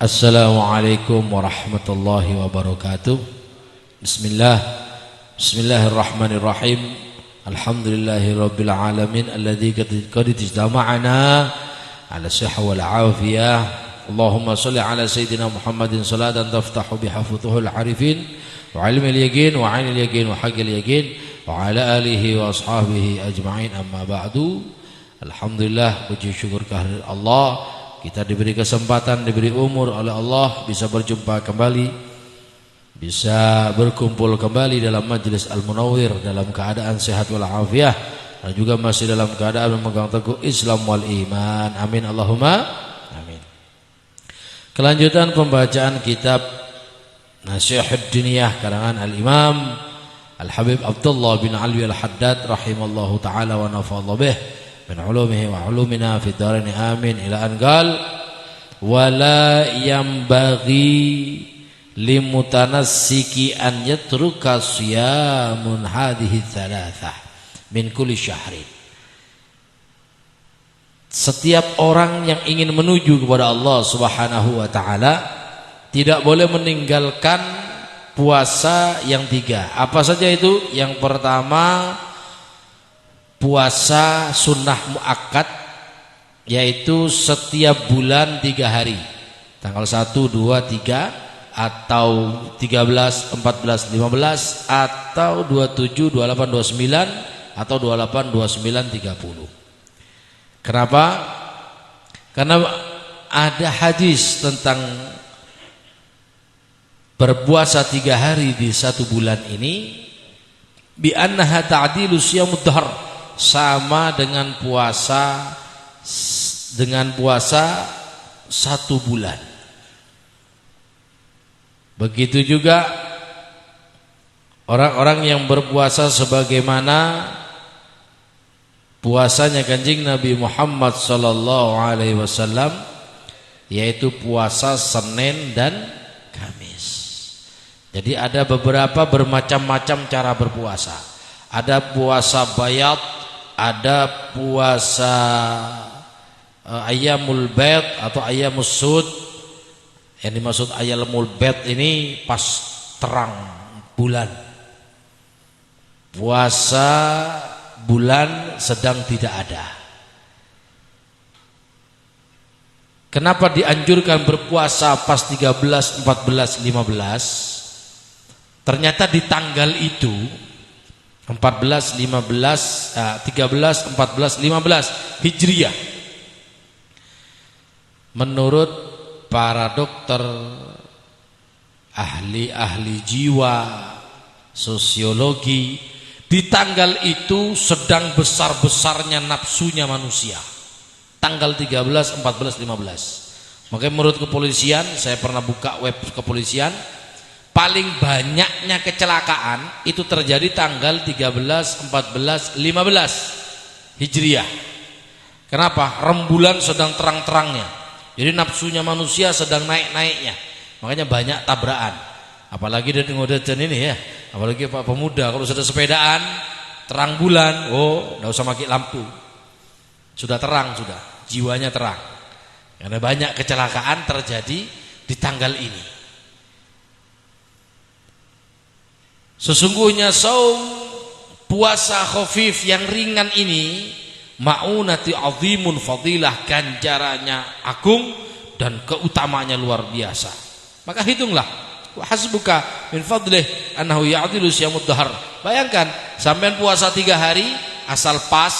Assalamualaikum warahmatullahi wabarakatuh. Bismillahirrahmanirrahim. Alhamdulillahi rabbil alamin alladzi qad ijtama'ana ala sihha wal afiyah. Allahumma shalli ala sayyidina Muhammadin salatan taftahu biha futuhul arifin wa ilmil yaqin wa 'ainil yaqin wa haqqil yaqin wa ala alihi wa ashabihi ajma'in, amma ba'du. Alhamdulillah, puji syukur kehadirat Allah, kita diberi kesempatan, diberi umur oleh Allah, bisa berjumpa kembali, bisa berkumpul kembali dalam majlis Al-Munawwir dalam keadaan sehat wal afiah, dan juga masih dalam keadaan memegang teguh Islam wal iman. Amin Allahumma amin. Kelanjutan pembacaan kitab Nasihat Diniyah karangan Al-Imam Al-Habib Abdullah bin Alwi Al-Haddad rahimallahu ta'ala wa nafa'allahu bih min ulumihi wa ulumina fid dharain amin, ila an qal wala yambaghi limutanassiki an yatruka siyamun hadhihi thalathah min kulli syahrin. Setiap orang yang ingin menuju kepada Allah Subhanahu wa taala tidak boleh meninggalkan puasa yang tiga. Apa saja itu? Yang pertama, puasa sunnah muakkad, yaitu setiap bulan 3 hari, tanggal 1, 2, 3 atau 13, 14, 15 atau 27, 28, 29 atau 28, 29, 30. Kenapa? Karena ada hadis tentang berpuasa 3 hari di 1 bulan ini, bi annaha ta'dilu siyamud dahr, sama dengan puasa 1 bulan. Begitu juga orang-orang yang berpuasa sebagaimana puasanya Kanjeng Nabi Muhammad sallallahu alaihi wasallam, yaitu puasa Senin dan Kamis. Jadi ada beberapa bermacam-macam cara berpuasa. Ada puasa bayat, ada puasa ayyamul bait atau ayyamus sud. Yang dimaksud ayyamul bait ini pas terang bulan. Puasa bulan sedang tidak ada. Kenapa dianjurkan berpuasa pas 13, 14, 15? Ternyata di tanggal itu 14, 15, 13, 14, 15 Hijriah, menurut para dokter, ahli-ahli jiwa, sosiologi, di tanggal itu sedang besar-besarnya nafsunya manusia. Tanggal 13, 14, 15. Makanya menurut kepolisian, saya pernah buka web kepolisian, paling banyaknya kecelakaan itu terjadi tanggal 13, 14, 15 Hijriah. Kenapa? Rembulan sedang terang-terangnya. Jadi nafsunya manusia sedang naik-naiknya. Makanya banyak tabrakan. Apalagi dari ngodetan ini ya. Apalagi Pak pemuda kalau sudah sepedaan terang bulan, oh enggak usah pakai lampu. Sudah terang sudah, jiwanya terang. Karena banyak kecelakaan terjadi di tanggal ini. Sesungguhnya saum, puasa khafif yang ringan ini, ma'unati azimun fadilah, ganjarannya agung dan keutamanya luar biasa. Maka hitunglah, wa hasbuka min fadlih annahu ya'dilu siyamud dahr. Bayangkan sampean puasa 3 hari asal pas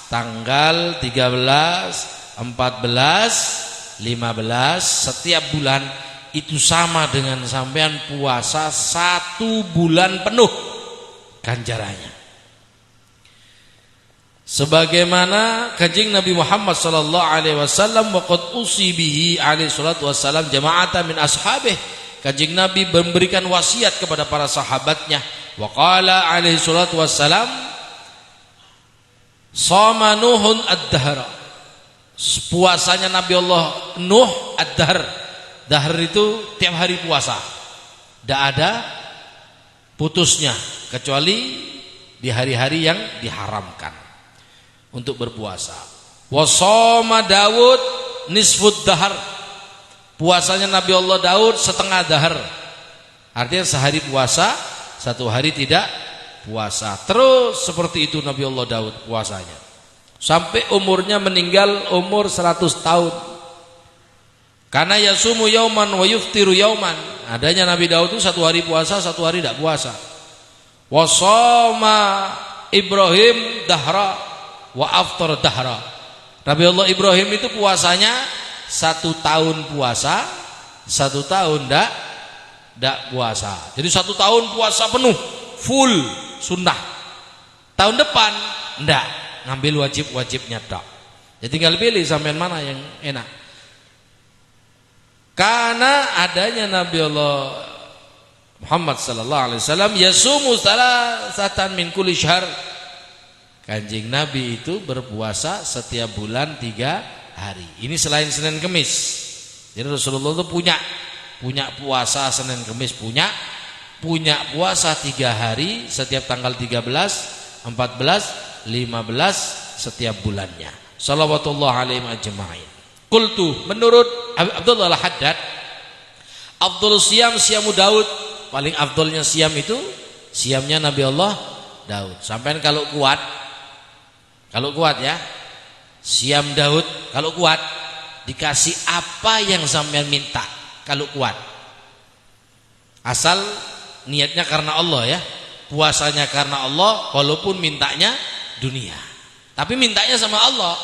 tanggal 13, 14, 15 setiap bulan, itu sama dengan sampean puasa 1 bulan penuh ganjarannya. Sebagaimana Kanjeng Nabi Muhammad sallallahu alaihi wasallam waqad usibihi alaihi salatu wasallam jama'atan min ashabih, Kanjeng Nabi memberikan wasiat kepada para sahabatnya. Wa qala alaihi salatu wasallam shama nuhun ad-dahr, puasanya Nabi Allah Nuh ad-dahr. Dahr itu tiap hari puasa, tidak ada putusnya kecuali di hari-hari yang diharamkan untuk berpuasa. Wa shoma Daud nisfud dahr, Puasanya Nabi Allah Daud setengah dahar. Artinya sehari puasa, satu hari tidak puasa. Terus seperti itu Nabi Allah Daud puasanya. Sampai umurnya meninggal umur 100 tahun. Karena yasumu yauman wa yuftiru yauman. Adanya Nabi Daud itu satu hari puasa, satu hari tidak puasa. Wasoma Ibrahim dahra wa aftar dahra. Nabi Allah Ibrahim itu puasanya 1 tahun puasa, 1 tahun tidak puasa. Jadi 1 tahun puasa penuh, full sunnah. Tahun depan tidak, ngambil wajib-wajibnya tak. Jadi tinggal pilih sampean mana yang enak. Karena adanya Nabi Allah Muhammad sallallahu alaihi wasallam yasumu salasatan min kulli syahr. Kanjeng Nabi itu berpuasa setiap bulan 3 hari. Ini selain Senin Kemis. Jadi Rasulullah itu punya puasa Senin Kemis, punya puasa 3 hari setiap tanggal 13, 14, 15 setiap bulannya. Shalawatullah alaihi ajma'in. Qultu, menurut Abdullah Al-Haddad, afdhalus siyam siyamu Daud. Paling afdolnya siam itu siamnya Nabi Allah Daud. Sampai kalau kuat ya, siam Daud kalau kuat dikasih apa yang sampean minta. Kalau kuat, asal niatnya karena Allah ya, puasanya karena Allah, walaupun mintanya dunia, tapi mintanya sama Allah.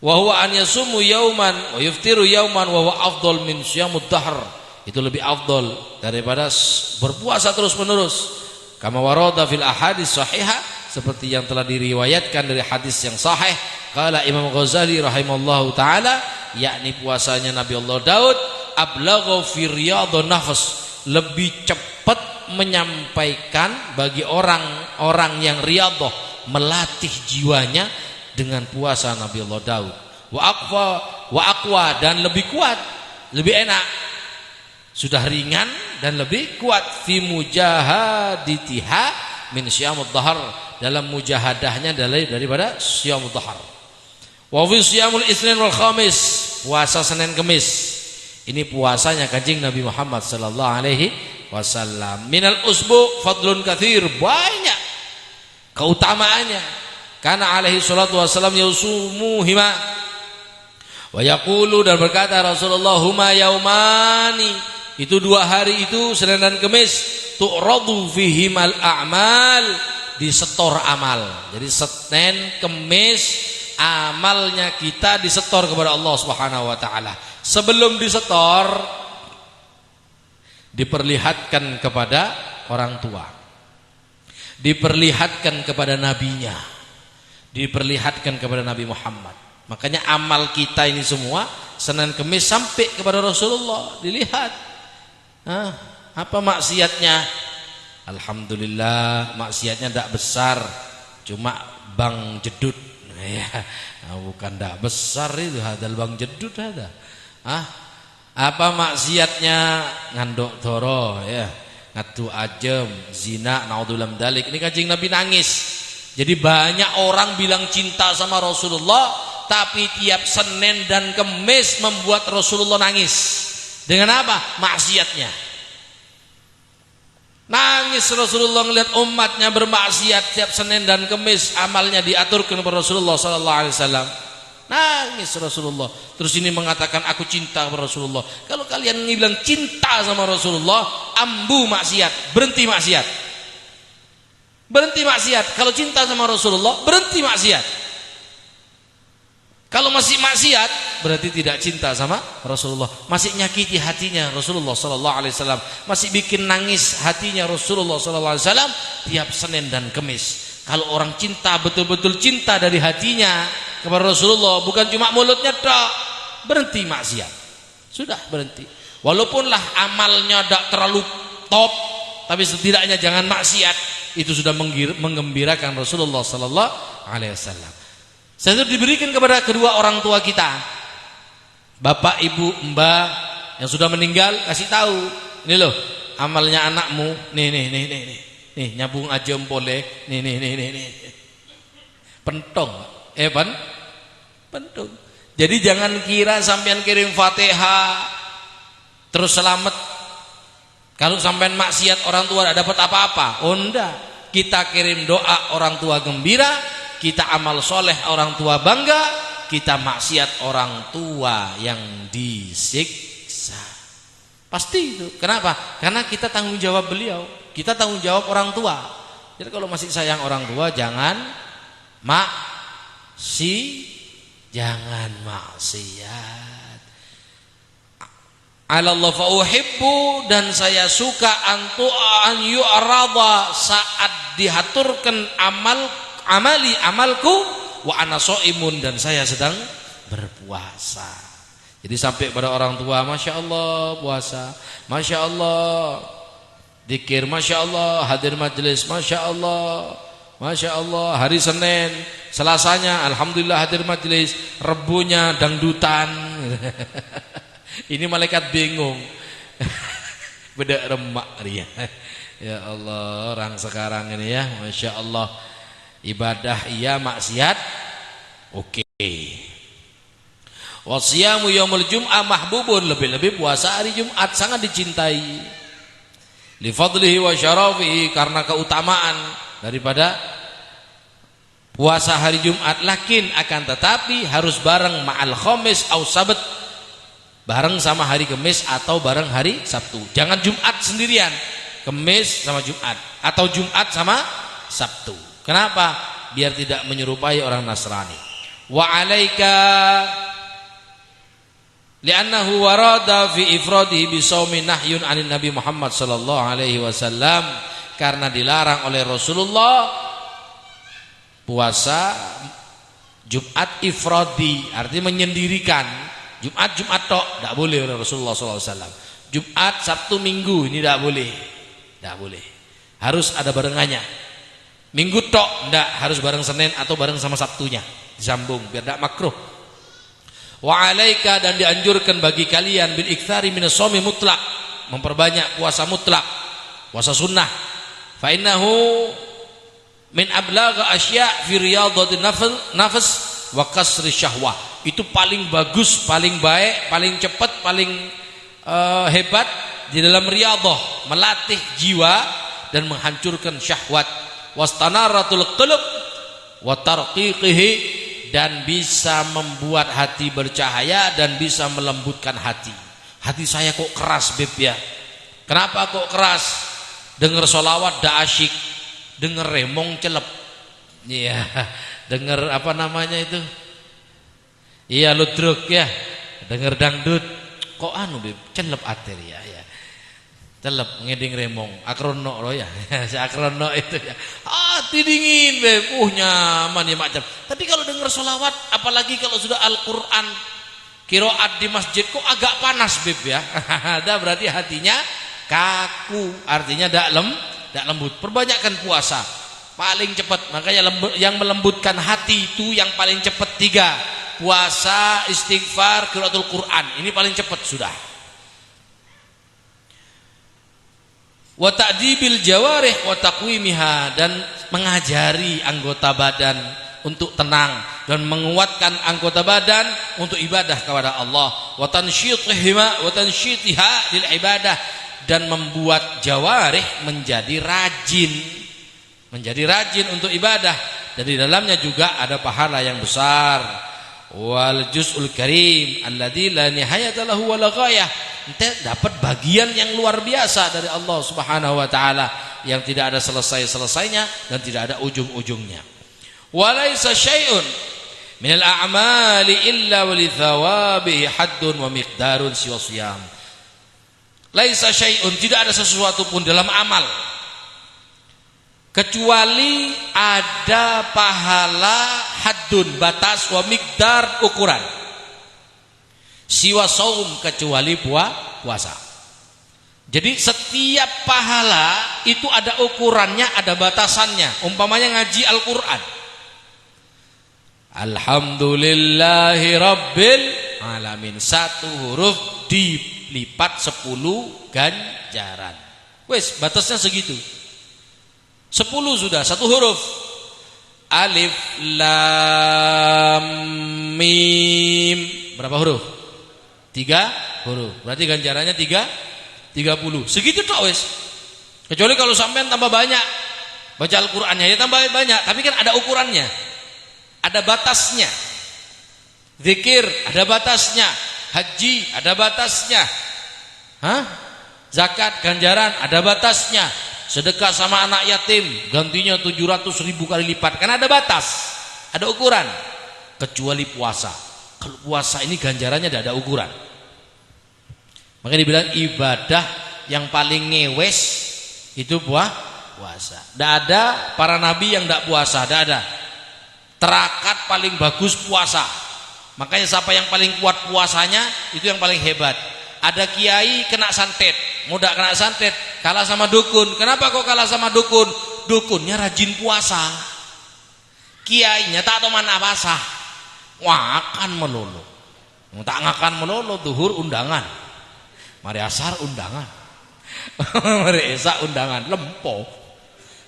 Wa huwa an yasumu yauman wa yuftiru yauman wa huwa afdal min siyamud dahr. Itu lebih afdal daripada berpuasa terus menerus. Kama warada fil ahadits sahihah, seperti yang telah diriwayatkan dari hadis yang sahih. Qala Imam Ghazali rahimallahu taala, yakni puasanya Nabi Allah Daud ablagha fi riyadun nafs, lebih cepat menyampaikan bagi orang-orang yang riyadhah, melatih jiwanya dengan puasa Nabi Allah Daud. Wa aqwa, dan lebih kuat, lebih enak, sudah ringan dan lebih kuat fi mujahaditiha min syiyamud dahr, dalam mujahadahnya daripada syiyamud dahr. Wa fi syiyamul Itsnin wal Khamis, puasa Senin Kemis. Ini puasanya Kanjeng Nabi Muhammad sallallahu alaihi wasallam. Minal usbu fadlun katsir, banyak keutamaannya. Karena alaihi salatu wasallam yusumuhima wa yaqulu, dan berkata Rasulullah, huma yaumani, itu 2 hari itu Senin dan Kemis, tu'radu fihimal a'mal, disetor amal. Jadi Senin Kemis amalnya kita disetor kepada Allah Subhanahu wa taala. Sebelum disetor diperlihatkan kepada orang tua, diperlihatkan kepada nabinya, diperlihatkan kepada Nabi Muhammad. Makanya amal kita ini semua Senin Kemis sampai kepada Rasulullah, dilihat. Apa maksiatnya? Alhamdulillah maksiatnya tidak besar, cuma bang jedut. Ya, bukan tidak besar itu, hadal bang jedut ada. Apa maksiatnya? Ngandok doro ya, ngadu ajem, zina, naudzubillah min dzalik. Ini Kanjeng Nabi nangis. Jadi banyak orang bilang cinta sama Rasulullah, tapi tiap Senin dan Kemis membuat Rasulullah nangis. Dengan apa? Maksiatnya. Nangis Rasulullah melihat umatnya bermaksiat tiap Senin dan Kemis, amalnya diaturkan kepada Rasulullah sallallahu alaihi wasallam. Nangis Rasulullah. Terus ini mengatakan aku cinta kepada Rasulullah. Kalau kalian bilang cinta sama Rasulullah, ambu maksiat, berhenti maksiat. Berhenti maksiat. Kalau cinta sama Rasulullah, berhenti maksiat. Kalau masih maksiat, berarti tidak cinta sama Rasulullah. Masih nyakiti hatinya Rasulullah sallallahu alaihi wasallam, masih bikin nangis hatinya Rasulullah sallallahu alaihi wasallam tiap Senin dan Kemis. Kalau orang cinta, betul-betul cinta dari hatinya kepada Rasulullah, bukan cuma mulutnya tok, berhenti maksiat. Sudah berhenti. Walaupunlah amalnya tidak terlalu top, tapi setidaknya jangan maksiat. Itu sudah menggembirakan Rasulullah sallallahu alaihi wasallam. Saya itu diberikan kepada kedua orang tua kita, bapak, ibu, mbak yang sudah meninggal, kasih tahu, ini loh amalnya anakmu, nih nyambung aja boleh, nih, pentong, pentung. Jadi jangan kira sampean kirim Fatihah terus selamat. Kalau sampean maksiat orang tua tidak dapat apa-apa. Oh enggak. Kita kirim doa orang tua gembira, kita amal soleh orang tua bangga, kita maksiat orang tua yang disiksa. Pasti itu. Kenapa? Karena kita tanggung jawab beliau. Kita tanggung jawab orang tua. Jadi kalau masih sayang orang tua jangan jangan maksiat. Alallah fa uhibbu, dan saya suka an yu'rada saat dihaturkan amalku wa ana shaimun, dan saya sedang berpuasa. Jadi sampai pada orang tua, Masya Allah puasa, Masya Allah dzikir, Masya Allah hadir majelis, Masya Allah, Masya Allah. Hari Senin, Selasanya alhamdulillah hadir majelis, Rebunya dangdutan. Ini malaikat bingung. Beda remak dia. Ya Allah, orang sekarang ini ya, Masya Allah, ibadah iya, maksiat oke. Wasyamu yaumul jum'ah mahbubun, lebih-lebih puasa hari Jumat sangat dicintai. Li fadlihi wa syarafihi, karena keutamaan daripada puasa hari Jumat. Lakin akan tetapi harus bareng ma'al khamis au sabat, bareng sama hari Kamis atau bareng hari Sabtu. Jangan Jumat sendirian, Kamis sama Jumat, atau Jumat sama Sabtu. Kenapa? Biar tidak menyerupai orang Nasrani. Wa alaika li'annahu warada fi ifradihi bisawmi nahyun 'anil Nabi Muhammad sallallahu alaihi wasallam, karena dilarang oleh Rasulullah puasa Jumat ifradi, artinya menyendirikan. Jumat tok tidak boleh oleh Rasulullah SAW. Jumat, Sabtu, Minggu ini tidak boleh, tidak boleh. Harus ada barengannya. Minggu tok tidak, harus bareng Senin atau bareng sama Sabtunya, disambung biar tidak makruh. Wa alaika, dan dianjurkan bagi kalian bil iktsari minas shaumi mutlak, memperbanyak puasa mutlak, puasa sunnah. Fa innahu min ablagha asya' fi riyadatin nafs wa kasri syahwah. Itu paling bagus, paling baik, paling cepat, paling hebat di dalam riyadhah, melatih jiwa dan menghancurkan syahwat. Wastanaratul qulub wa tarqiqihi, dan bisa membuat hati bercahaya dan bisa melembutkan hati. Hati saya kok keras beb ya. Kenapa kok keras? Dengar sholawat dah asyik, dengar remong celep. Iya, dengar apa namanya itu? Iya ludruk ya, denger dangdut kok anu beb, celep ater ya, celep ngeding remong, akrono loh ya, si akrono itu ya, hati dingin beb, nyaman ya macam. Tapi kalau denger sholawat, apalagi kalau sudah Al-Quran, kiroat di masjid kok agak panas beb ya, ada berarti hatinya kaku, artinya tidak lembut. Perbanyakkan puasa, paling cepat, makanya yang melembutkan hati itu yang paling cepat 3. Puasa, istighfar, qiraatul Quran, ini paling cepat sudah. Wa ta'dibil jawarih wa taqwimiha, dan mengajari anggota badan untuk tenang dan menguatkan anggota badan untuk ibadah kepada Allah. Wa tansyitiha lil ibadah, dan membuat jawarih menjadi rajin untuk ibadah. Dan di dalamnya juga ada pahala yang besar. Wal juz'ul karim alladzi la nihayata lahu wa la ghayah, dapat bagian yang luar biasa dari Allah Subhanahu wa taala yang tidak ada selesai-selesainya dan tidak ada ujung-ujungnya. Walaysa syai'un minal a'mali illa wali thawabihi haddun wa miqdarun siwa siyam. Laisa syai'un, tidak ada sesuatu pun dalam amal kecuali ada pahala haddun, batas, wa miqdar, ukuran. Siwa saum, kecuali puasa. Jadi setiap pahala itu ada ukurannya, ada batasannya. Umpamanya ngaji Al-Quran, alhamdulillahi rabbil alamin, 1 huruf dilipat 10 ganjaran. Wes batasnya segitu, 10 sudah 1 huruf. Alif lam mim. Berapa huruf? 3 huruf. Berarti ganjarannya 30. Segitu tok wis. Kecuali kalau sampean tambah banyak baca Al-Qur'annya ya tambah banyak, tapi kan ada ukurannya. Ada batasnya. Zikir ada batasnya, haji ada batasnya. Zakat ganjaran ada batasnya. Sedekah sama anak yatim gantinya 700.000 kali lipat. Karena ada batas, ada ukuran. Kecuali puasa. Kalau puasa ini ganjarannya tidak ada ukuran. Makanya dibilang ibadah yang paling ngewes itu puasa. Tidak ada para nabi yang tidak puasa, tidak ada. Terakat paling bagus puasa. Makanya siapa yang paling kuat puasanya itu yang paling hebat. Ada kiai kena santet, muda kena santet, kalah sama dukun. Kenapa kok kalah sama dukun? Dukunnya rajin puasa, kiainya tak tahu mana basah, ngakan melulu. Tak ngakan melulu, duhur undangan, mari asar undangan, mari esa undangan, lempo.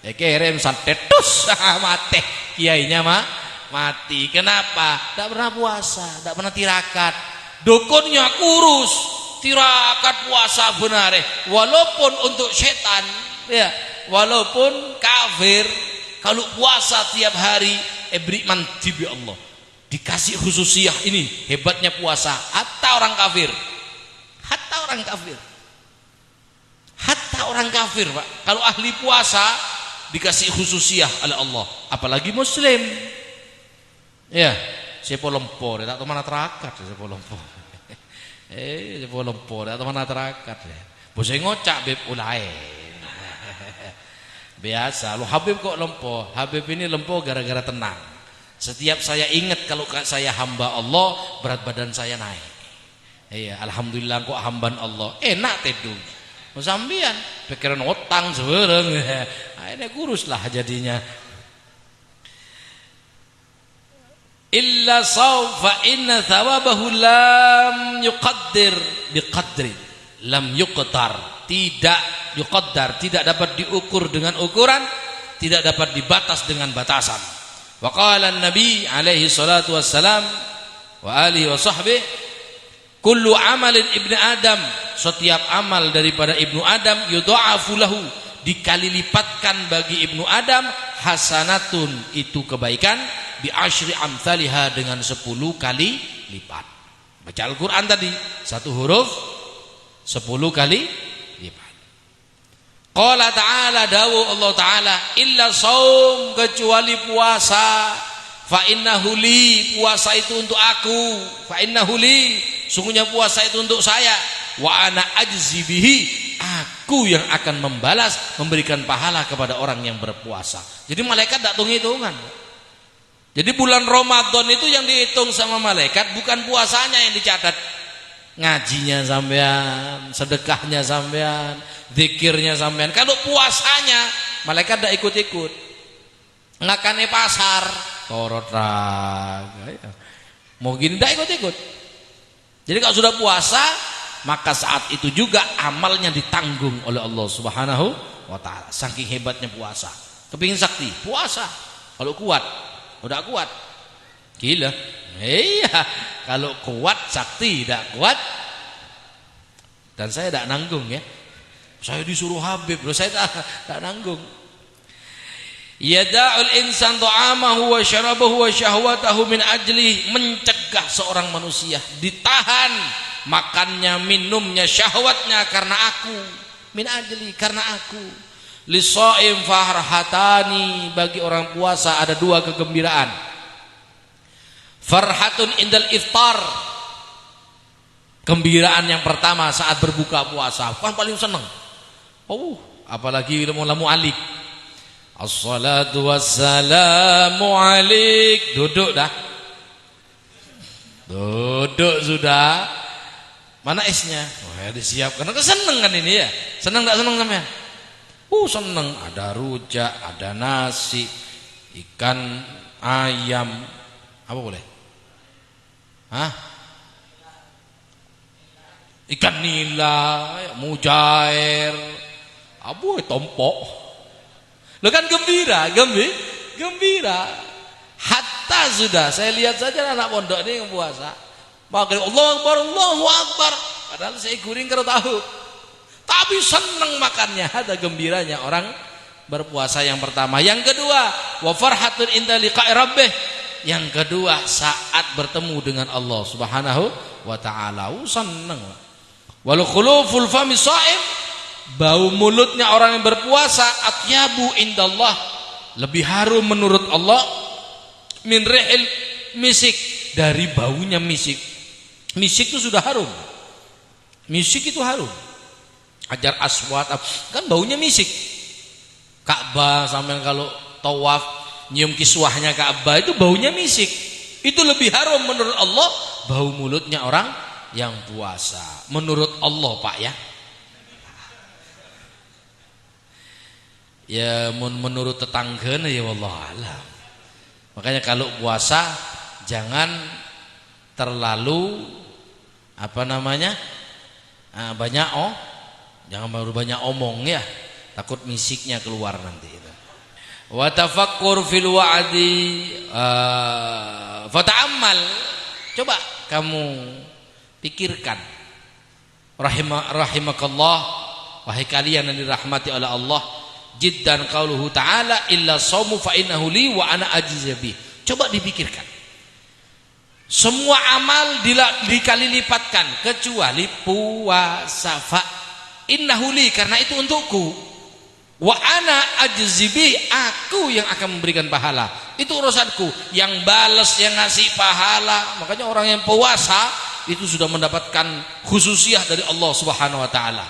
Ya kirim santet tus mati, kiainya mati. Kenapa? Tak pernah puasa, tak pernah tirakat. Dukunnya kurus. Tirakat puasa benar walaupun untuk setan ya, walaupun kafir, kalau puasa tiap hari beri mantib ya Allah, dikasih khususiyah. Ini hebatnya puasa. Hatta orang kafir Pak, kalau ahli puasa dikasih khususiyah oleh Allah, apalagi muslim ya. Sepo lempor tak tahu mana terakat sepo lempor. Sepo lempor atau mana terakat ya. Bose ngocak beb ulai. Biasa lu Habib kok lempo. Habib ini lempo gara-gara tenang. Setiap saya ingat kalau saya hamba Allah, berat badan saya naik. Iya, alhamdulillah kok hamban Allah. Enak teduh. Sampean pikiran utang sebereng. Akhirnya kurus lah jadinya. Illa sawfa inna thawabahu lam yuqaddir biqadri lam yuqtar, tidak yuqaddar, tidak dapat diukur dengan ukuran, tidak dapat dibatas dengan batasan. Wa qala an-nabi alaihi salatu wassalam wa alihi wa sahbihi, kullu amalin ibni adam, setiap amal daripada ibnu adam, yudha'afu lahu, dikali lipatkan bagi ibnu adam, hasanatun, itu kebaikan, bi asyri amthaliha, dengan 10 kali lipat. Baca Al-Quran tadi satu huruf 10 kali lipat. Qala ta'ala, dawu Allah ta'ala, illa saum, kecuali puasa, fa innahu li, puasa itu untuk aku, fa innahu li, sungguhnya puasa itu untuk saya, wa ana ajzi bihi, aku yang akan membalas, memberikan pahala kepada orang yang berpuasa. Jadi malaikat tak hitung-hitungan. Jadi bulan Ramadan itu yang dihitung sama malaikat bukan puasanya yang dicatat, ngajinya sampean, sedekahnya sampean, zikirnya sampean. Kalau puasanya malaikat tidak ikut-ikut. Ngakane pasar, torot raga ya. Mungkin tidak ikut-ikut. Jadi kalau sudah puasa, maka saat itu juga amalnya ditanggung oleh Allah Subhanahu wa taala. Saking hebatnya puasa. Kepingin sakti, puasa. Kalau kuat, udah kuat. Gila. Iya, kalau kuat sakti, tidak kuat. Dan saya tidak nanggung ya. Saya disuruh Habib, loh saya tak nanggung. Yada'ul insan ta'amahu wa syarabahu wa syahwatahu min ajli, mencegah seorang manusia, ditahan makannya, minumnya, syahwatnya karena aku, min ajli, karena aku. Lisaim farhatani, bagi orang puasa ada 2 kegembiraan. Farhatun indal iftar, gembiraan yang pertama saat berbuka puasa, kan paling seneng. Apalagi lamu alik. Assalatu wassalamu alik. Duduk dah. Duduk sudah. Mana esnya? Ya disiapkan. Seneng kan ini ya? Seneng tak seneng namanya? Seneng. Ada rujak, ada nasi, ikan, ayam. Apa boleh? Ikan nila, mujair, tompok. Lo kan gembira. Nyata sudah, saya lihat saja anak pondok ini yang puasa. Maghrib Allahu Akbar. Padahal saya guring karo tahu. Tapi senang makannya, ada gembiranya orang berpuasa yang pertama. Yang kedua, wa farhatun inda liqa'i rabbih. Yang kedua, saat bertemu dengan Allah Subhanahu wa taala, senang. Wal khuluful fami shaim, bau mulutnya orang yang berpuasa atyabu indallah, lebih harum menurut Allah min rihil misik, dari baunya misik. Misik itu sudah harum. Misik itu harum. Hajar aswad kan baunya misik. Ka'bah sampean kalau tawaf nyium kiswahnya Ka'bah itu baunya misik. Itu lebih harum menurut Allah bau mulutnya orang yang puasa. Menurut Allah, Pak ya. Ya menurut tetangga ya wallahualam. Makanya kalau puasa jangan terlalu banyak jangan baru banyak omong ya, takut misiknya keluar nanti itu. Wa tafakkur fil wa'di fata'ammal, coba kamu pikirkan rahimakallah, wahai kalian yang dirahmati oleh Allah, jiddan qauluhu ta'ala illa shaumu fa innahu li wa ana ajzi bih. Coba dipikirkan, semua amal dikali lipatkan kecuali puasa. Fa innahu li, karena itu untukku. Wa ana ajzi bih, aku yang akan memberikan pahala. Itu urusanku, yang balas, yang ngasih pahala. Makanya orang yang puasa itu sudah mendapatkan khususiyah dari Allah Subhanahu wa taala.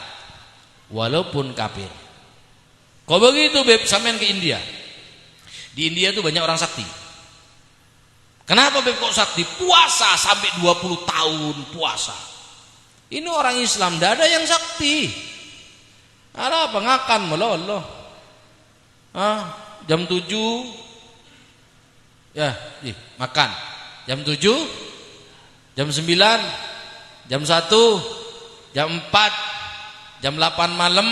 Walaupun kafir. Kok begitu, Beb? Sampean ke India. Di India itu banyak orang sakti. Kenapa, Beb, kok sakti? Puasa sampai 20 tahun puasa. Ini orang Islam, tidak ada yang sakti. Ada apa? Ngakan meloloh. Jam 7 ya, makan. Jam 7, jam 9, jam 1, jam 4, jam 8 malam,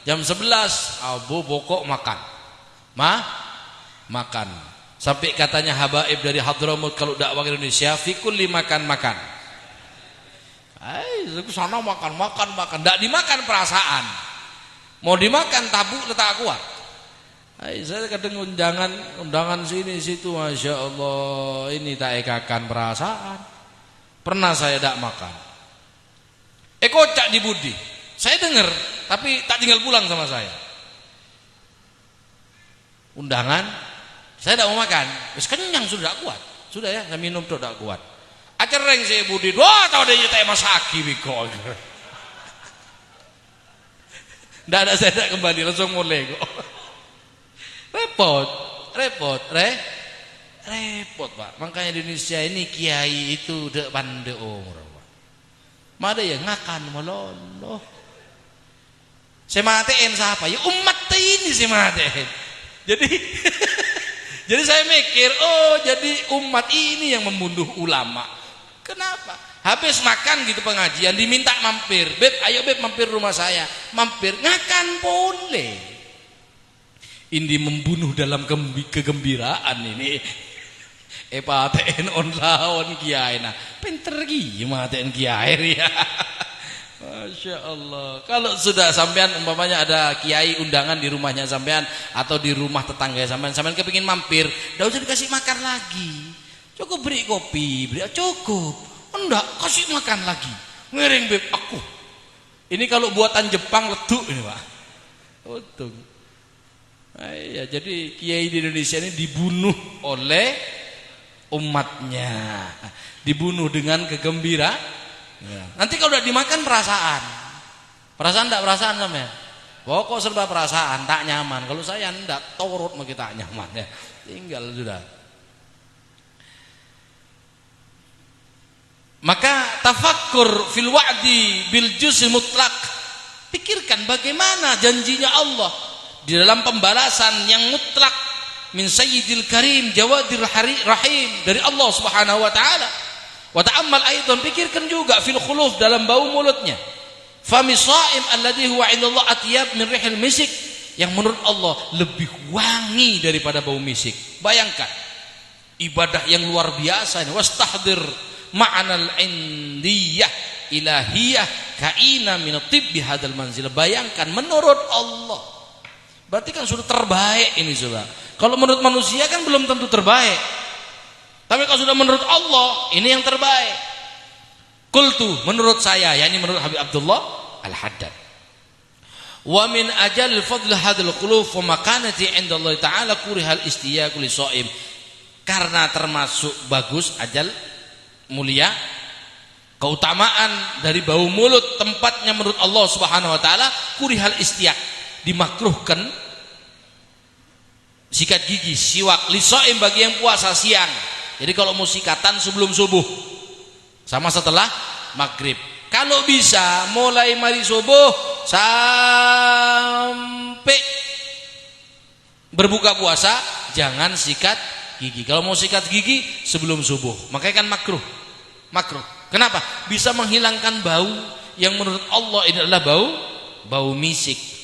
jam 11 pokok makan. Makan. Sampai katanya habaib dari Hadramut kalau dakwah ke Indonesia, fikul makan. Sana makan. Enggak dimakan perasaan. Mau dimakan tabuk letak kuat. Saya kadang undangan sini situ, masya Allah, ini tak ekakan perasaan. Pernah saya tak makan. Kocak di budi. Saya dengar, tapi tak tinggal pulang sama saya. Undangan, saya tak mau makan. Wis kenyang sudah tak kuat. Sudah ya, saya minum tuh tak kuat. Acereng saya budi. Wah, tahu dia tak masaki biko. Nggak ada, saya tak kembali, langsung mulai kok. Repot Pak. Makanya di Indonesia ini kiai itu dek pande umur. Mada ya ngakan meloloh. Saya matiin siapa? Ya umat ini saya matiin. Jadi saya mikir, jadi umat ini yang membunuh ulama. Kenapa? Habis makan gitu pengajian diminta mampir. Beb, ayo Beb mampir rumah saya. Mampir, ngakan boleh. Ini membunuh dalam kegembiraan ini. Paten on lawan kiai. Nah, pinter gimana maten kiai ya. Masya Allah. Kalau sudah sampean umpamanya ada kiai undangan di rumahnya sampean atau di rumah tetangga sampean kepingin mampir, enggak usah dikasih makan lagi. Cukup beri kopi, cukup. Enggak, kasih makan lagi. Ngiring Beb aku. Ini kalau buatan Jepang leduk ini, Pak. Untung. Ya, jadi kiai di Indonesia ini dibunuh oleh umatnya. Dibunuh dengan kegembiraan. Ya. Nanti kalau udah dimakan perasaan. Perasaan enggak perasaan sama ya? Pokok serba perasaan, tak nyaman. Kalau saya enggak, torut mau kita nyaman ya. Tinggal sudah. Maka tafakkur fil wa'di bil juz'il mutlaq. Pikirkan bagaimana janjinya Allah di dalam pembalasan yang mutlak min sayyidil karim jawadir rahim dari Allah Subhanahu wa taala. Wa ta'ammal aidan, pikirkan juga fil khuluf, dalam bau mulutnya. Fami sha'im alladhi huwa 'indallah atyab min rihil misik, yang menurut Allah lebih wangi daripada bau misik. Bayangkan ibadah yang luar biasa ini. Wastahdir ma'anal indiyah ilahiyah kaina min tibbi hadal manzil. Bayangkan menurut Allah berarti kan sudah terbaik ini coba. Kalau menurut manusia kan belum tentu terbaik, tapi kalau sudah menurut Allah ini yang terbaik. Qultu, menurut saya, yakni menurut Habib Abdullah Al-Haddad. Wa min ajal fadl hadal quluf wa makanati indallahi ta'ala kurihal istiyaqu li shaim. Karena termasuk bagus, ajal mulia, keutamaan dari bau mulut, tempatnya menurut Allah Subhanahu wa taala kurihal istiyaq, dimakruhkan sikat gigi, siwak li shaim bagi yang puasa siang. Jadi kalau mau sikatan sebelum subuh sama setelah maghrib. Kalau bisa mulai mari subuh sampai berbuka puasa jangan sikat gigi. Kalau mau sikat gigi sebelum subuh, makanya kan makruh. Makruh. Kenapa? Bisa menghilangkan bau yang menurut Allah ini adalah bau misik.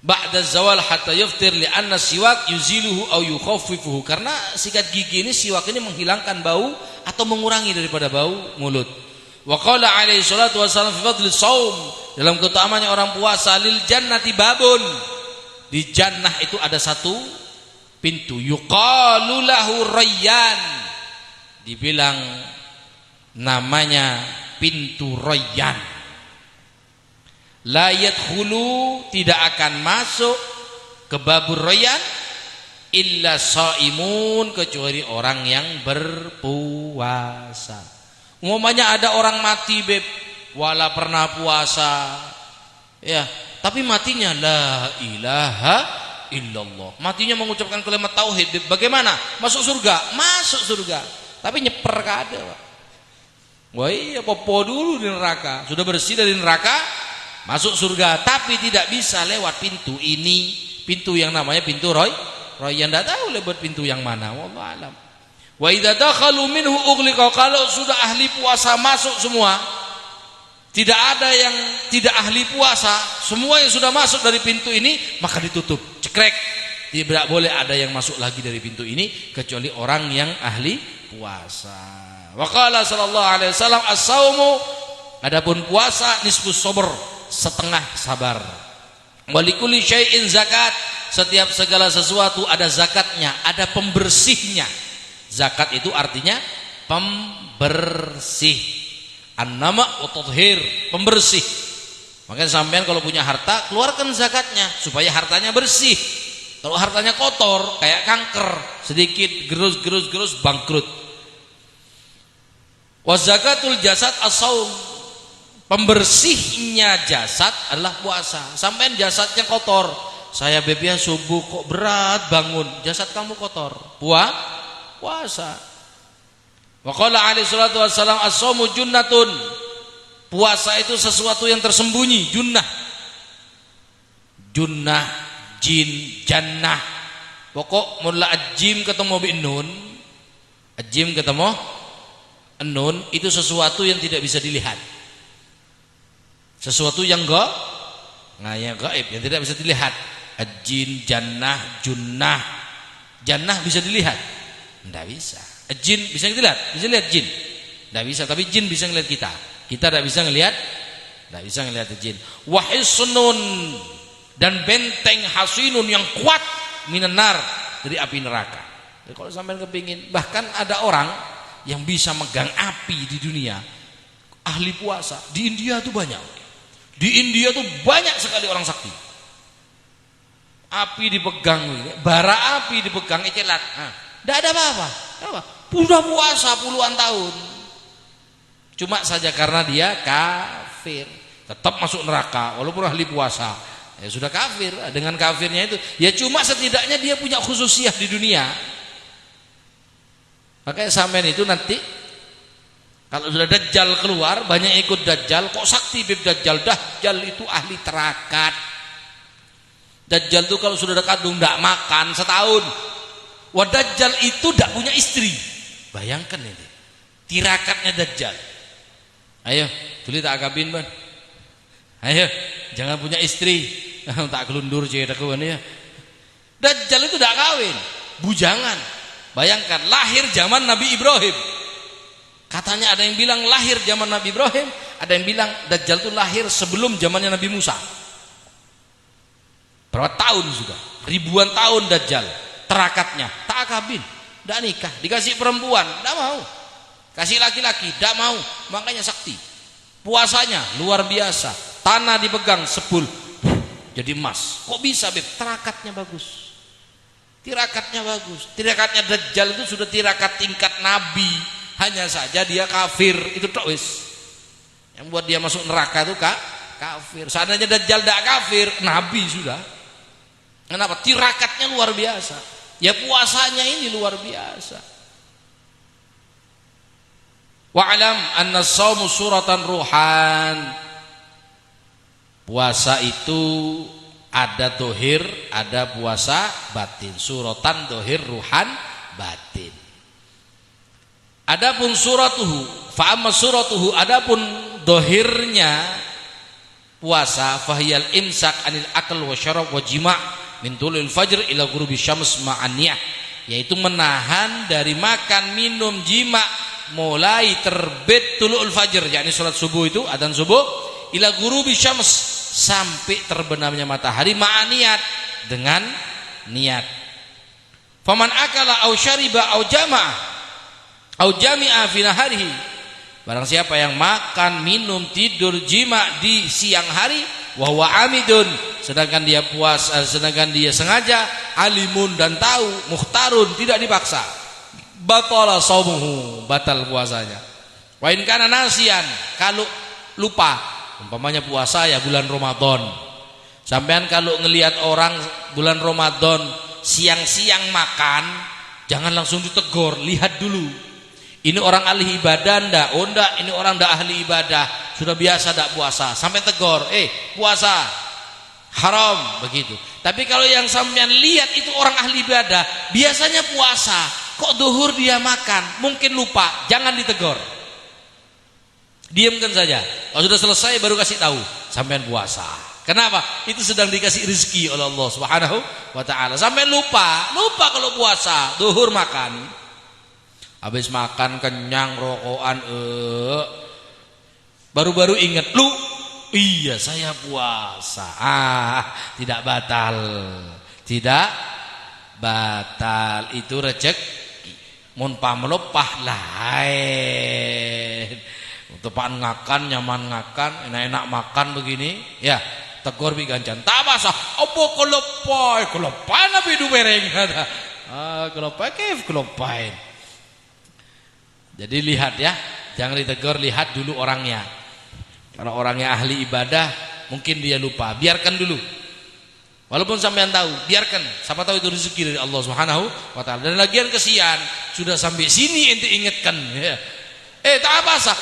Ba'da zawal hatta yuftir li'anna siwak yuziluhu aw yukhaffifuhu. Karena sikat gigi ini, siwak ini menghilangkan bau atau mengurangi daripada bau mulut. Wa qala alaihi salatu wasallam fi fadli shaum, dalam keutamaannya orang puasa, lil jannati babun, di jannah itu ada satu pintu, yuqalu lahu rayyan, dibilang namanya pintu rayyan. La yadkhulu, tidak akan masuk ke babur rayyan illa shaimun, kecuali orang yang berpuasa. Umumnya ada orang mati beb, wala pernah puasa, ya, tapi matinya la ilaha illallah, matinya mengucapkan kalimat tauhid beb. Bagaimana? Masuk surga? Masuk surga, tapi nyeper kada, Pak. Wah iya, popo dulu di neraka, sudah bersih dari neraka masuk surga, tapi tidak bisa lewat pintu ini, pintu yang namanya pintu rayyan. Tidak tahu lewat pintu yang mana, wallahu alam. Wa idza dakhalu minhu ughliqa, kalau sudah ahli puasa masuk semua, tidak ada yang tidak ahli puasa, semua yang sudah masuk dari pintu ini maka ditutup, cekrek. Tidak boleh ada yang masuk lagi dari pintu ini kecuali orang yang ahli puasa. Wa qala sallallahu alaihi wasallam as-saumu, adapun puasa nisfus sabr, setengah sabar. Walikuli syai'in zakat, setiap segala sesuatu ada zakatnya, ada pembersihnya. Zakat itu artinya pembersih. An-nama wa tathhir, pembersih. Makanya sampean kalau punya harta, keluarkan zakatnya supaya hartanya bersih. Kalau hartanya kotor kayak kanker, sedikit gerus bangkrut. Wa zakatul jasad as-shaum, pembersihnya jasad adalah puasa. Sampai jasadnya kotor, saya bebia subuh kok berat bangun, jasad kamu kotor, puasa. Wa qala alaihi salatu wassalam as-shaumu junnatun, puasa itu sesuatu yang tersembunyi. Junnah, jin, jannah, pokok mula ajim ketemu binun, ajim ketemu nun, itu sesuatu yang tidak bisa dilihat, sesuatu yang gaib, yang tidak bisa dilihat. Jin, jannah, junnah. Jannah bisa dilihat? Tidak bisa. Jin bisa dilihat? Bisa lihat jin? Tidak bisa. Tapi jin bisa ngelihat kita. Kita tidak bisa ngelihat, tidak bisa ngelihat jin. Wahisnun, dan benteng hasinun yang kuat minan nar, dari api neraka. Jadi kalau sampai kepingin, bahkan ada orang yang bisa megang api di dunia, ahli puasa. Di India itu banyak. Di India tuh banyak sekali orang sakti. Api dipegang, bara api dipegang, ecelat. Tidak ada apa-apa. Sudah puasa puluhan tahun. Cuma saja karena dia kafir, tetap masuk neraka walaupun ahli puasa. Ya sudah kafir. Dengan kafirnya itu, ya cuma setidaknya dia punya khususiyah di dunia. Makanya sampean itu nanti kalau sudah Dajjal keluar, banyak ikut Dajjal. Kok sakti bib Dajjal? Dajjal itu ahli terakat. Dajjal itu kalau sudah dekat tidak makan setahun. Wah, Dajjal itu tidak punya istri. Bayangkan ini tirakatnya Dajjal. Ayo, tuli tak kabin ban. Ayo, jangan punya istri. Tak kelundur je tak kawan ya. Dajjal itu tidak kawin, bujangan. Bayangkan lahir zaman Nabi Ibrahim. Katanya ada yang bilang lahir zaman Nabi Ibrahim, ada yang bilang Dajjal itu lahir sebelum zamannya Nabi Musa. Berapa tahun sudah? Ribuan tahun Dajjal. Terakatnya tak kawin, tidak nikah, dikasih perempuan, tidak mau. Kasih laki-laki, tidak mau. Makanya sakti. Puasanya luar biasa. Tanah dipegang sepul, jadi emas. Kok bisa, Beb? Terakatnya bagus. Tirakatnya bagus. Tirakatnya Dajjal itu sudah tirakat tingkat Nabi. Hanya saja dia kafir. Itu tok wis. Yang buat dia masuk neraka itu kafir. Seandainya Dajjal tidak kafir, Nabi sudah. Kenapa? Tirakatnya luar biasa. Ya puasanya ini luar biasa. Wa'lam anna as-shaumu suratan ruhan. Puasa itu ada dohir, ada puasa batin. Suratan dohir, ruhan batin. Adapun suratuhu, fa'amma suratuhu, adapun dohirnya puasa, fahiyal imsak anil akal wa syarab wa jima' min tulil fajr ila ghurubi syams ma'aniyah, yaitu menahan dari makan, minum, jima mulai terbit tulu'ul fajr, yakni salat subuh itu adzan subuh, ila ghurubi syams sampai terbenamnya matahari, ma'aniyat dengan niat. Faman akala au syariba au jama'a au jami'a fi naharihi, barang siapa yang makan, minum, tidur, jima di siang hari, wa huwa amidun, sedangkan dia puasa, sedangkan dia sengaja, alimun dan tahu, mukhtarun tidak dipaksa, batala shaumuhu, batal puasanya. Wa in kana nasian, kalau lupa, umpamanya puasa ya bulan Ramadan, sampean kalau ngelihat orang bulan Ramadan siang-siang makan, jangan langsung ditegur, lihat dulu ini orang ahli ibadah ndak, oh ndak, ini orang ndak ahli ibadah, sudah biasa ndak puasa, sampai tegur, puasa haram, begitu. Tapi kalau yang sampean lihat itu orang ahli ibadah, biasanya puasa, kok duhur dia makan, mungkin lupa, jangan ditegur, diamkan saja. Kalau sudah selesai baru kasih tahu sampean puasa. Kenapa? Itu sedang dikasih rezeki oleh Allah Subhanahu wa taala. Sampean lupa kalau puasa, duhur makan. Habis makan kenyang, rokokan, baru-baru ingat, iya saya puasa. Tidak batal. Tidak batal, itu rezeki. Mun pamelopah lain. Untuk pan ngakan, nyaman ngakan, enak-enak makan begini, ya tegur bigancan. Tak basah, opo kelopai nabi du bereng ada. Kelopai kif kelopai. Jadi lihat ya, jangan ditegur, lihat dulu orangnya. Kalau orangnya ahli ibadah, mungkin dia lupa, biarkan dulu. Walaupun sampean tahu, biarkan. Siapa tahu itu rezeki dari Allah Subhanahu wa taala. Dan lagian kesian, sudah sampai sini ente ingatkan, ya. Tak basah.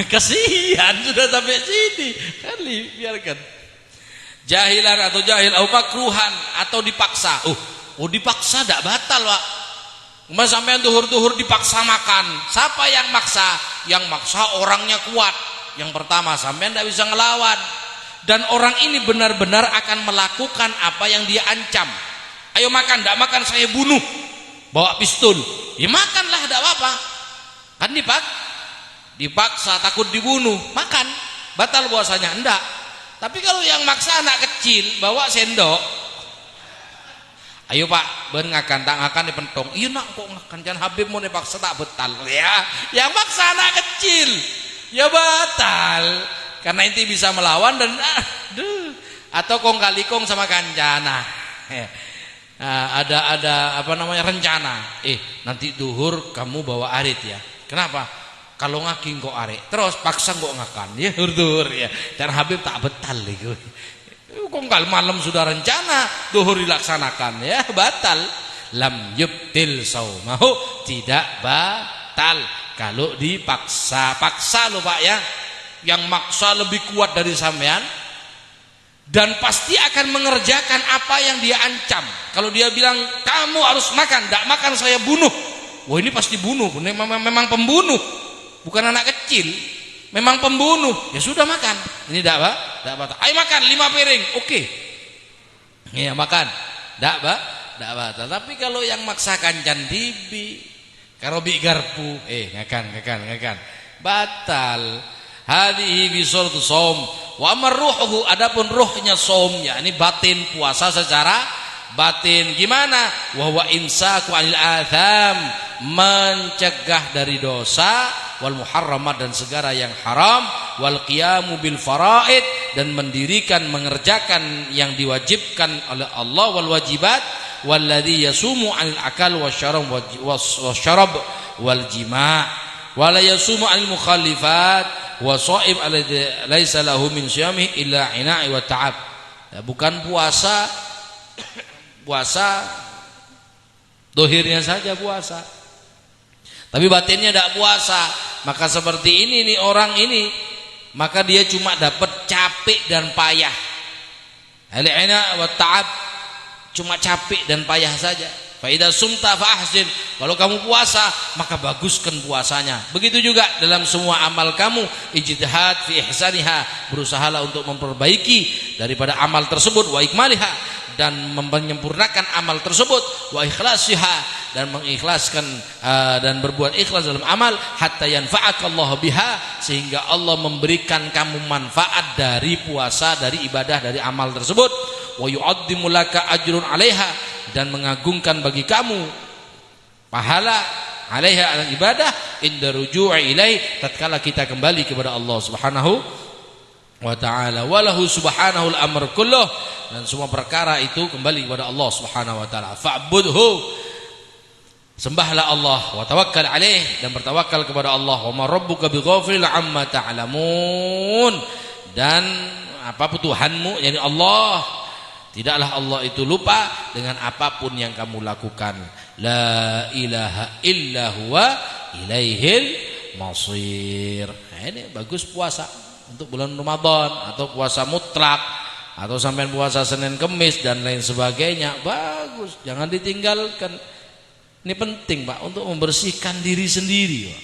Kasihan sudah sampai sini, kali biarkan. Jahilan atau jahil atau makruhan atau dipaksa. Dipaksa tidak batal, Pak. Mas sampean duhur-duhur dipaksa makan. Siapa yang maksa? Yang maksa orangnya kuat. Yang pertama, sampean tidak bisa ngelawan. Dan orang ini benar-benar akan melakukan apa yang dia ancam. Ayo makan, tidak makan saya bunuh. Bawa pistol. Ya makanlah, tidak apa-apa. Kan dipaksa takut dibunuh, makan, batal puasanya, enggak. Tapi kalau yang maksa anak kecil bawa sendok, ayo Pak, ben ngakan, tak ngakan dipentong, iya nak kok ngakan, jangan Habib mau dipaksa tak betal, ya. Yang maksa anak kecil, ya batal, karena inti bisa melawan dan atau kong kali kong sama kancana. Ada apa namanya rencana, nanti duhur kamu bawa arit ya. Kenapa? Kalau ngaking kok arek, terus paksa kok ngakan, ya duhur ya. Dan Habib tak betal itu. Kok malam sudah rencana, duhur dilaksanakan, ya batal. Lam yubtil saumahu, tidak batal. Kalau dipaksa, paksa loh Pak ya. Yang maksa lebih kuat dari sampean. Dan pasti akan mengerjakan apa yang dia ancam. Kalau dia bilang kamu harus makan, tidak makan saya bunuh. Wah ini pasti bunuh, memang pembunuh. Bukan anak kecil, memang pembunuh. Ya sudah makan. Ini tidak apa? Ayo makan 5 piring. Oke. Ya makan. Ndak batal. Tapi kalau yang maksakan candibi, karo bi garpu, ngakan. Batal. Hadhihi bi suratu shaum. Wa amar ruhuhu, adapun ruhnya shaum, yakni batin, puasa secara batin. Gimana? Wa huwa imsaku 'anil atham, mencegah dari dosa, wal muharramat, dan segala yang haram, wal qiyamu bil faraid, dan mendirikan, mengerjakan yang diwajibkan oleh Allah, wal wajibat, walladzi yasumu 'anil akal wasyarab wal jima', wala yasumu 'anil mukhalifat wa shaib alladzi laisa lahu min syamihi illa ina'i wa ta'ab. Ya, bukan puasa dohirnya saja puasa, tapi batinnya tidak puasa. Maka seperti ini nih orang ini, maka dia cuma dapat capek dan payah. Al-ina wa ta'ab, cuma capek dan payah saja. Fa idza sumta fa ahsin, kalau kamu puasa maka baguskan puasanya. Begitu juga dalam semua amal kamu, ijtihad fi ihsaniha, berusahalah untuk memperbaiki daripada amal tersebut, wa ikmaliha, dan menyempurnakan amal tersebut, wa ikhlasiha, dan mengikhlaskan dan berbuat ikhlas dalam amal, hatta yanfa'akallahu biha, sehingga Allah memberikan kamu manfaat dari puasa, dari ibadah, dari amal tersebut, wa yu'addimu laka ajrun 'alaiha, dan mengagungkan bagi kamu pahala 'alaiha, ala ibadah, inda ruju'i ilaih, tatkala kita kembali kepada Allah Subhanahu wa ta'ala. Walahu subhanahul amr kulluh, dan semua perkara itu kembali kepada Allah Subhanahu wa ta'ala. Fa'budhu, sembahlah Allah, wa tawakkal alaih, dan bertawakal kepada Allah. Wa ma rabbuka bighafilin amma ta'lamun, dan apa Tuhanmu, yakni Allah, tidaklah Allah itu lupa dengan apapun yang kamu lakukan. La ilaha illa huwa ilaihil masir. Nah, ini bagus puasa untuk bulan Ramadan, atau puasa mutlak, atau sampai puasa Senin Kemis dan lain sebagainya. Bagus, jangan ditinggalkan. Ini penting, Pak, untuk membersihkan diri sendiri, Pak.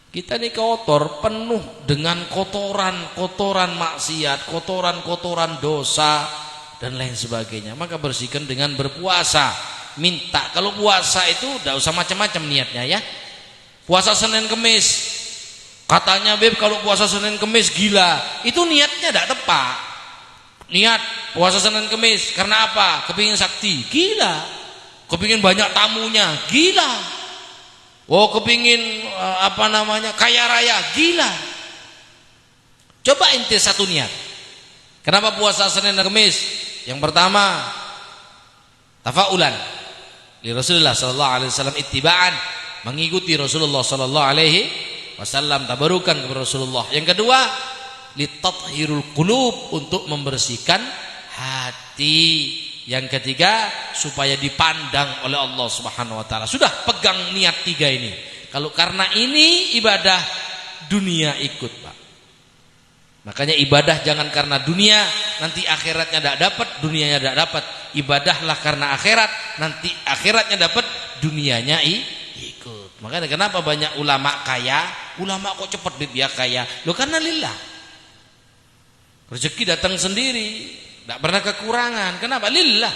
Kita ini kotor, penuh dengan kotoran maksiat, kotoran dosa dan lain sebagainya. Maka bersihkan dengan berpuasa. Minta, kalau puasa itu tidak usah macam-macam niatnya ya. Puasa Senin Kemis, katanya Beb kalau puasa Senin Kemis gila, itu niatnya tidak tepat. Niat puasa Senin Kemis karena apa? Kepingin sakti, gila. Kepingin banyak tamunya, gila. Oh, kepingin kaya raya, gila. Coba inti satu niat. Kenapa puasa Senin dan Kamis? Yang pertama, tafaulan li Rasulullah sallallahu alaihi wasallam, ittiba'an, mengikuti Rasulullah sallallahu alaihi wasallam, tabarukan kepada Rasulullah. Yang kedua, litathhirul qulub, untuk membersihkan hati. Yang ketiga, supaya dipandang oleh Allah Subhanahu wa taala. Sudah pegang niat tiga ini. Kalau karena ini ibadah, dunia ikut, Pak. Makanya ibadah jangan karena dunia, nanti akhiratnya tidak dapat, dunianya tidak dapat. Ibadahlah karena akhirat, nanti akhiratnya dapat, dunianya ikut. Makanya kenapa banyak ulama kaya? Ulama kok cepat dia kaya? Loh, karena lillah. Rezeki datang sendiri, tidak pernah kekurangan. Kenapa? Lillah.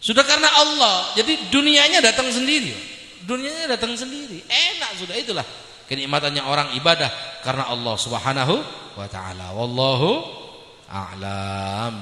Sudah karena Allah, jadi dunianya datang sendiri. Dunianya datang sendiri. Enak sudah, itulah kenikmatannya orang ibadah karena Allah Subhanahu wa taala. Wallahu a'lam.